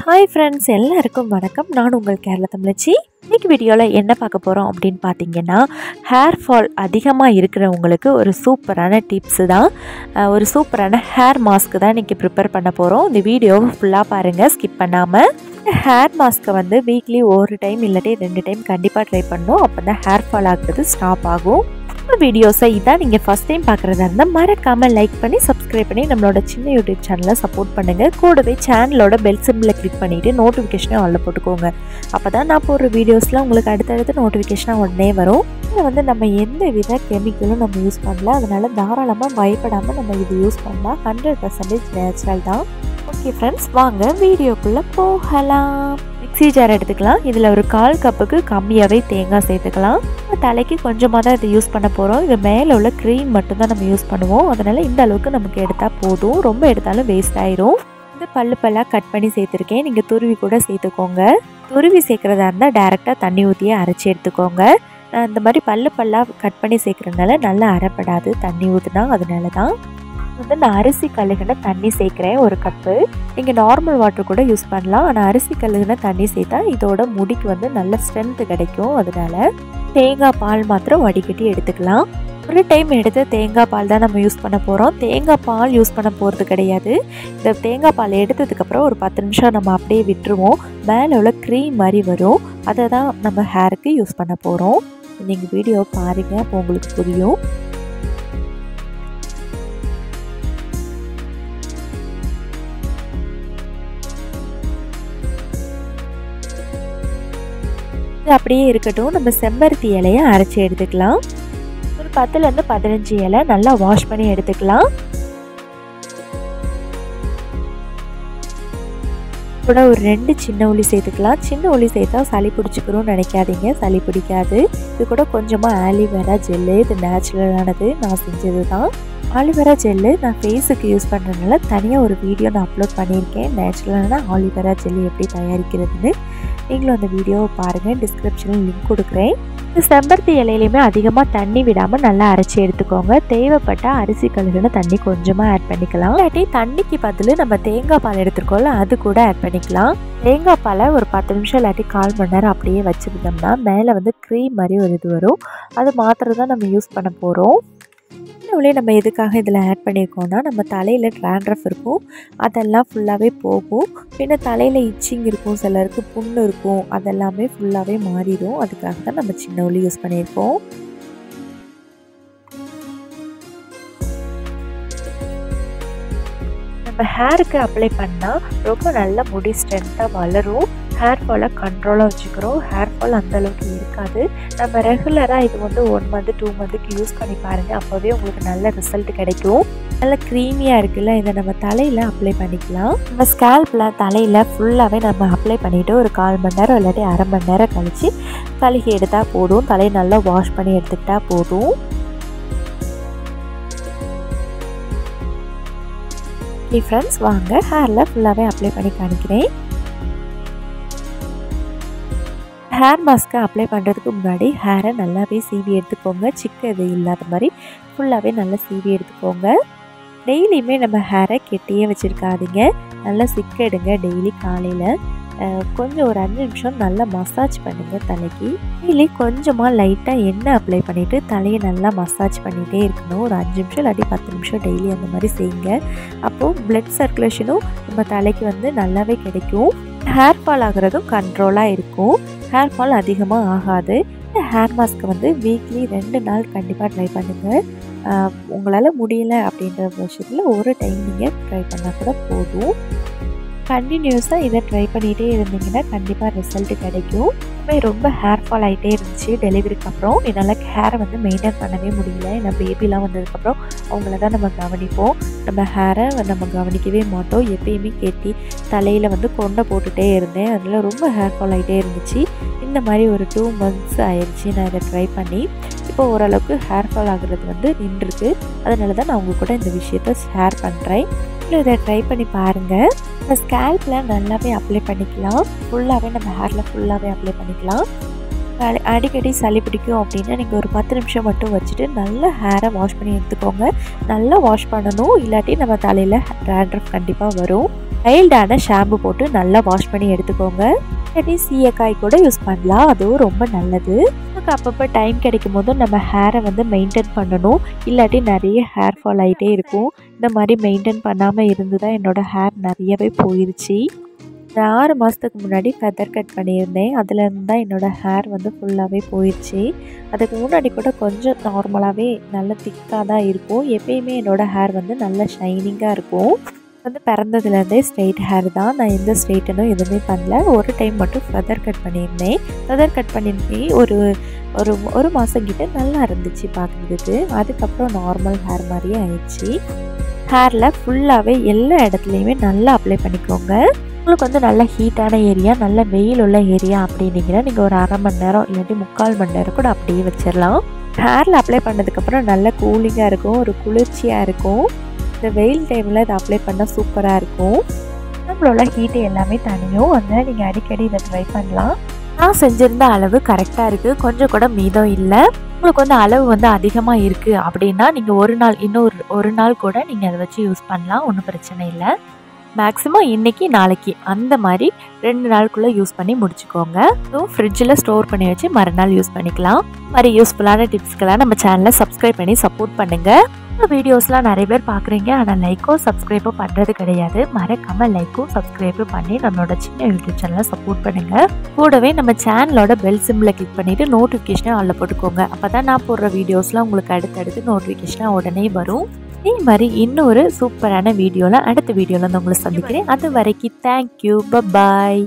Hi friends, எல்லாருக்கும் வணக்கம். நான் உங்கள் கேரளா தமிழச்சி. இன்றைக்கி வீடியோவில் என்ன பார்க்க போகிறோம் அப்படின்னு பார்த்தீங்கன்னா, ஹேர் ஃபால் அதிகமாக இருக்கிறவங்களுக்கு ஒரு சூப்பரான டிப்ஸு தான். ஒரு சூப்பரான ஹேர் மாஸ்க்கு தான் இன்றைக்கி ப்ரிப்பேர் பண்ண போகிறோம். இந்த வீடியோவை ஃபுல்லாக பாருங்கள், ஸ்கிப் பண்ணாமல். ஹேர் மாஸ்க்கை வந்து வீக்லி ஒரு டைம் இல்லாட்டி 2 டைம் கண்டிப்பாக ட்ரை பண்ணணும். அப்போ தான் ஹேர் ஃபால் ஆகுறது ஸ்டாப் ஆகும். வீடியோஸை இதான் நீங்கள் ஃபஸ்ட் டைம் பார்க்குறதா இருந்தால் மறக்காமல் லைக் பண்ணி சப்ஸ்கிரைப் பண்ணி நம்மளோட சின்ன யூடியூப் சேனலை சப்போர்ட் பண்ணுங்கள். கூடவே சேனலோட பெல் சிம்பிளை கிளிக் பண்ணிவிட்டு நோட்டிஃபிகேஷனை ஆல்ல போட்டுக்கோங்க. அப்போ தான் நான் போடுற வீடியோஸ்லாம் உங்களுக்கு அடுத்தடுத்து நோட்டிஃபிகேஷனாக உடனே வரும். இதில் வந்து நம்ம எந்த வித கெமிக்கலும் நம்ம யூஸ் பண்ணல, அதனால் தாராளமாக பயப்படாமல் நம்ம இது யூஸ் பண்ணலாம். 100% நேச்சுரல் தான். ஓகே ஃப்ரெண்ட்ஸ், வாங்க வீடியோக்குள்ளே போகலாம். மிக்ஸி ஜார் எடுத்துக்கலாம். இதில் ஒரு 1/4 கப்புக்கு கம்மியாகவே தேங்காய் சேர்த்துக்கலாம். தலைக்கு கொஞ்சமாக தான் இதை யூஸ் பண்ண போகிறோம். இது மேலே உள்ள க்ரீம் மட்டும்தான் நம்ம யூஸ் பண்ணுவோம். அதனால் இந்த அளவுக்கு நமக்கு எடுத்தால் போதும், ரொம்ப எடுத்தாலும் வேஸ்ட் ஆயிரும். இந்த பல்லாக கட் பண்ணி சேர்த்துருக்கேன். நீங்கள் துருவி கூட சேர்த்துக்கோங்க. துருவி சேர்க்குறதா இருந்தால் டேரெக்டாக தண்ணி ஊற்றியே அரைச்சி எடுத்துக்கோங்க. நான் இந்த மாதிரி பல்லாக கட் பண்ணி சேர்க்குறதுனால நல்லா அரைப்படாது தண்ணி ஊற்றினா, அதனால தான். வந்து நான் அரிசி கழுகுன தண்ணி சேர்க்குறேன் 1 கப்பு. நீங்கள் நார்மல் வாட்டர் கூட யூஸ் பண்ணலாம். ஆனால் அரிசி கழுகுன தண்ணி சேர்த்தா இதோட முடிக்கு வந்து நல்ல ஸ்ட்ரென்த்து கிடைக்கும். அதனால தேங்காய் பால் மாத்திரம் வடிகட்டி எடுத்துக்கலாம். ஒரு டைம் எடுத்து தேங்காய் பால் தான் நம்ம யூஸ் பண்ண போகிறோம். தேங்காய் பால் யூஸ் பண்ண போகிறது கிடையாது. இந்த தேங்காய் பால் எடுத்ததுக்கப்புறம் ஒரு 10 நிமிஷம் நம்ம அப்படியே விட்டுருவோம். மேலே உள்ள க்ரீம் மாதிரி வரும். அதை தான் நம்ம ஹேருக்கு யூஸ் பண்ண போகிறோம். நீங்கள் வீடியோ பாருங்கள், அப்போ உங்களுக்கு புரியும். அப்படியே இருக்கட்டும். நம்ம செம்பருத்தி இலையை அரைச்சி எடுத்துக்கலாம். ஒரு 10லேருந்து 15 இலை நல்லா வாஷ் பண்ணி எடுத்துக்கலாம். கூட ஒரு 2 சின்ன உள்ளி சேர்த்துக்கலாம். சின்ன உள்ளி சேர்த்தா சளி பிடிச்சிக்கிறோன்னு நினைக்காதீங்க, சளி பிடிக்காது. இது கூட கொஞ்சமாக ஆலிவேரா ஜெல்லு. இது நேச்சுரலானது, நான் செஞ்சது தான். ஆலிவேரா ஜெல்லு நான் ஃபேஸுக்கு யூஸ் பண்ணுறதுனால தனியாக ஒரு வீடியோ நான் அப்லோட் பண்ணியிருக்கேன். நேச்சுரலான ஆலிவேரா ஜெல்லு எப்படி தயாரிக்கிறதுன்னு நீங்களும் அந்த வீடியோவை பாருங்கள். டிஸ்கிரிப்ஷனில் லிங்க் கொடுக்குறேன். இந்த செம்பருத்தி இலையிலையுமே அதிகமாக தண்ணி விடாமல் நல்லா அரைச்சி எடுத்துக்கோங்க. தேவைப்பட்டால் அரிசி கழுகுன தண்ணி கொஞ்சமாக ஆட் பண்ணிக்கலாம். இல்லாட்டி தண்ணிக்கு பதில் நம்ம தேங்காய் பால் எடுத்துருக்கோம்ல, அது கூட ஆட் பண்ணிக்கலாம். தேங்காய் பாலை ஒரு 10 நிமிஷம் இல்லாட்டி 1/4 மணி நேரம் அப்படியே வச்சுருந்தோம்னா மேலே வந்து க்ரீம் மாதிரி ஒரு இது வரும். அது மாத்திரம் தான் நம்ம யூஸ் பண்ண போகிறோம். இன்னொரு நம்ம எதுக்காக இதில் ஆட் பண்ணியிருக்கோம்னா, நம்ம தலையில் ட்ராண்ட்ரஃப் இருக்கும், அதெல்லாம் ஃபுல்லாகவே போகும். பின்ன தலையில் இச்சிங் இருக்கும், சிலருக்கு புண்ணு இருக்கும், அதெல்லாமே ஃபுல்லாகவே மாறிடும். அதுக்காக தான் நம்ம சின்ன உள்ளி யூஸ் பண்ணியிருக்கோம். நம்ம ஹேருக்கு அப்ளை பண்ணால் ரொம்ப நல்ல முடி ஸ்ட்ரென்த்தாக வளரும். ஹேர் ஃபாலை கண்ட்ரோலாக வச்சுக்கிறோம். ஹேர் ஃபால் அந்தளவுக்கு இருக்காது. நம்ம ரெகுலராக இது வந்து 1 மந்த் 2 மந்த்துக்கு யூஸ் பண்ணி பாருங்கள். அப்போவே உங்களுக்கு நல்ல ரிசல்ட் கிடைக்கும். நல்ல க்ரீமியாக இருக்குல்ல, இதை நம்ம தலையில் அப்ளை பண்ணிக்கலாம். நம்ம ஸ்கேல்பில் தலையில் ஃபுல்லாகவே நம்ம அப்ளை பண்ணிவிட்டு ஒரு 1/4 மணி நேரம் இல்லாட்டி 1/2 மணி நேரம் கழித்து கழுகி எடுத்தால் போதும். தலையை நல்லா வாஷ் பண்ணி எடுத்துக்கிட்டால் போதும். ஃப்ரெண்ட்ஸ், வாங்க ஹேரில் ஃபுல்லாகவே அப்ளை பண்ணி காணிக்கிறேன். ஹேர் மாஸ்க்கை அப்ளை பண்ணுறதுக்கு முன்னாடி ஹேரை நல்லாவே சீவி எடுத்துக்கோங்க. இது இல்லாத மாதிரி ஃபுல்லாகவே நல்லா சீவி எடுத்துக்கோங்க. டெய்லியுமே நம்ம ஹேரை கெட்டியே வச்சுருக்காதீங்க. நல்லா எடுங்க. டெய்லி காலையில் கொஞ்சம் ஒரு 5 நிமிஷம் நல்லா மசாஜ் பண்ணுங்கள் தலைக்கு. டெய்லி கொஞ்சமாக லைட்டாக எண்ணெய் அப்ளை பண்ணிவிட்டு தலையை நல்லா மசாஜ் பண்ணிகிட்டே இருக்கணும். ஒரு 5 நிமிஷம் இல்லாட்டி 10 நிமிஷம் டெய்லி அந்த மாதிரி செய்யுங்க. அப்போது பிளட் சர்க்குலேஷனும் நம்ம தலைக்கு வந்து நல்லாவே கிடைக்கும். ஹேர் ஃபால் ஆகிறதும் கண்ட்ரோலாக இருக்கும். ஹேர் ஃபால் அதிகமாக ஆகாது. இந்த ஹேர் மாஸ்க்கை வந்து வீக்லி 2 நாள் கண்டிப்பாக ட்ரை பண்ணுங்கள். உங்களால் முடியலை அப்படின்ற பட்சத்தில் ஒரு டைம் நீங்கள் ட்ரை பண்ணால் கூட போதும். கண்டினியூஸாக இதை ட்ரை பண்ணிகிட்டே இருந்தீங்கன்னா கண்டிப்பாக ரிசல்ட் கிடைக்கும். ரொம்ப ஹேர் ஃபால் ஆகிட்டே இருந்துச்சு டெலிவரிக்கு அப்புறம். என்னால் ஹேரை வந்து மெயின்டைன் பண்ணவே முடியல. ஏன்னா பேபிலாம் வந்ததுக்கப்புறம் அவங்கள தான் நம்ம கவனிப்போம். நம்ம ஹேரை நம்ம கவனிக்கவே மாட்டோம். எப்பயுமே கெட்டி தலையில் வந்து கொண்டை போட்டுகிட்டே இருந்தேன். அதனால் ரொம்ப ஹேர் ஃபால் ஆகிட்டே இருந்துச்சு. இந்த மாதிரி ஒரு 2 மந்த்ஸ் ஆயிடுச்சு நான் இதை ட்ரை பண்ணி. இப்போ ஓரளவுக்கு ஹேர் ஃபால் ஆகுறது வந்து நின்றுருக்கு. அதனால தான் நான் உங்கள் கூட இந்த விஷயத்தை ஷேர் பண்ணுறேன். இதை ட்ரை பண்ணி பாருங்கள். இந்த ஸ்கேல்பில் நல்லாவே அப்ளை பண்ணிக்கலாம். ஃபுல்லாகவே நம்ம ஹேரில் ஃபுல்லாகவே அப்ளை பண்ணிக்கலாம். அடிக்கடி சளி பிடிக்கும் அப்படின்னா நீங்கள் ஒரு 10 நிமிஷம் மட்டும் வச்சுட்டு நல்லா ஹேரை வாஷ் பண்ணி எடுத்துக்கோங்க. நல்லா வாஷ் பண்ணணும், இல்லாட்டி நம்ம தலையில் ட்ராண்ட்ரஃப் கண்டிப்பாக வரும். மைல்டான ஷாம்பு போட்டு நல்லா வாஷ் பண்ணி எடுத்துக்கோங்க. இல்லாட்டி சீயக்காய் கூட யூஸ் பண்ணலாம், அதுவும் ரொம்ப நல்லது. நமக்கு அப்பப்போ டைம் கிடைக்கும் போது நம்ம ஹேரை வந்து மெயின்டைன் பண்ணணும், இல்லாட்டி நிறைய ஹேர் ஃபால் ஆகிட்டே இருக்கும். இந்த மாதிரி மெயின்டைன் பண்ணாமல் இருந்து தான் என்னோடய ஹேர் நிறையவே போயிடுச்சு. நான் 6 மாதத்துக்கு முன்னாடி ஃபெதர் கட் பண்ணியிருந்தேன், அதுலேருந்து தான் என்னோடய ஹேர் வந்து ஃபுல்லாகவே போயிடுச்சு. அதுக்கு முன்னாடி கூட கொஞ்சம் நார்மலாகவே நல்ல திக்காக தான் இருக்கும். எப்பயுமே என்னோடய ஹேர் வந்து நல்ல ஷைனிங்காக இருக்கும். வந்து பிறந்ததுலேருந்தே ஸ்ட்ரெயிட் ஹேர் தான், நான் எந்த ஸ்ட்ரெயிட்டனும் எதுவுமே பண்ணல. ஒரு டைம் மட்டும் ஃபெதர் கட் பண்ணியிருந்தேன். ஃபெதர் கட் பண்ணியிருந்தேன் ஒரு மாதம் கிட்ட நல்லா இருந்துச்சு பார்க்குறதுக்கு. அதுக்கப்புறம் நார்மல் ஹேர் மாதிரியே ஆயிடுச்சு. ஹேரில் ஃபுல்லாகவே எல்லா இடத்துலையுமே நல்லா அப்ளை பண்ணிக்கோங்க. உங்களுக்கு வந்து நல்ல ஹீட்டான ஏரியா, நல்ல வெயில் உள்ள ஏரியா அப்படின்னீங்கன்னா நீங்கள் ஒரு 1/2 மணி நேரம் இல்லாட்டி 3/4 மணி நேரம் கூட அப்படியே வச்சிடலாம். ஹேரில் அப்ளை பண்ணதுக்கப்புறம் நல்ல கூலிங்காக இருக்கும், ஒரு குளிர்ச்சியாக இருக்கும். இந்த வெயில் டைமில் இதை அப்ளை பண்ணால் சூப்பராக இருக்கும். நம்மளோட ஹீட்டு எல்லாமே தனியும், அதனால் நீங்கள் அடிக்கடி இதை ட்ரை பண்ணலாம். நான் செஞ்சுருந்த அளவு கரெக்டாக இருக்குது, கொஞ்சம் கூட மீதம் இல்லை. உங்களுக்கு வந்து அளவு வந்து அதிகமாக இருக்குது அப்படின்னா நீங்கள் ஒரு நாள் கூட நீங்கள் அதை வச்சு யூஸ் பண்ணலாம், ஒன்றும் பிரச்சனை இல்லை. மேக்ஸிமம் இன்றைக்கி நாளைக்கு அந்த மாதிரி 2 நாளுக்குள்ளே யூஸ் பண்ணி முடிச்சுக்கோங்க. அதுவும் ஃப்ரிட்ஜில் ஸ்டோர் பண்ணி வச்சு மறுநாள் யூஸ் பண்ணிக்கலாம். இந்த மாதிரி யூஸ்ஃபுல்லான டிப்ஸ்க்கெல்லாம் நம்ம சேனலை சப்ஸ்கிரைப் பண்ணி சப்போர்ட் பண்ணுங்கள். இந்த வீடியோஸ்லாம் நிறைய பேர் பார்க்குறீங்க, ஆனால் லைக்கோ சப்ஸ்கிரைபோ பண்ணுறது கிடையாது. மறக்காமல் லைக்கோ சப்ஸ்கிரைபோ பண்ணி நம்மளோட சின்ன யூடியூப் சேனலை சப்போர்ட் பண்ணுங்கள். கூடவே நம்ம சேனலோட பெல் சிம்பிளை கிளிக் பண்ணிவிட்டு நோட்டிஃபிகேஷனை ஆளில் போட்டுக்கோங்க. அப்போ தான் நான் போடுற வீடியோஸ்லாம் உங்களுக்கு அடுத்தடுத்து நோட்டிஃபிகேஷனாக உடனே வரும். இதே மாதிரி இன்னொரு சூப்பரான வீடியோவில் அடுத்த வீடியோவில் வந்து உங்களை சந்திக்கிறேன். அது வரைக்கும் தேங்க்யூ, பாய்.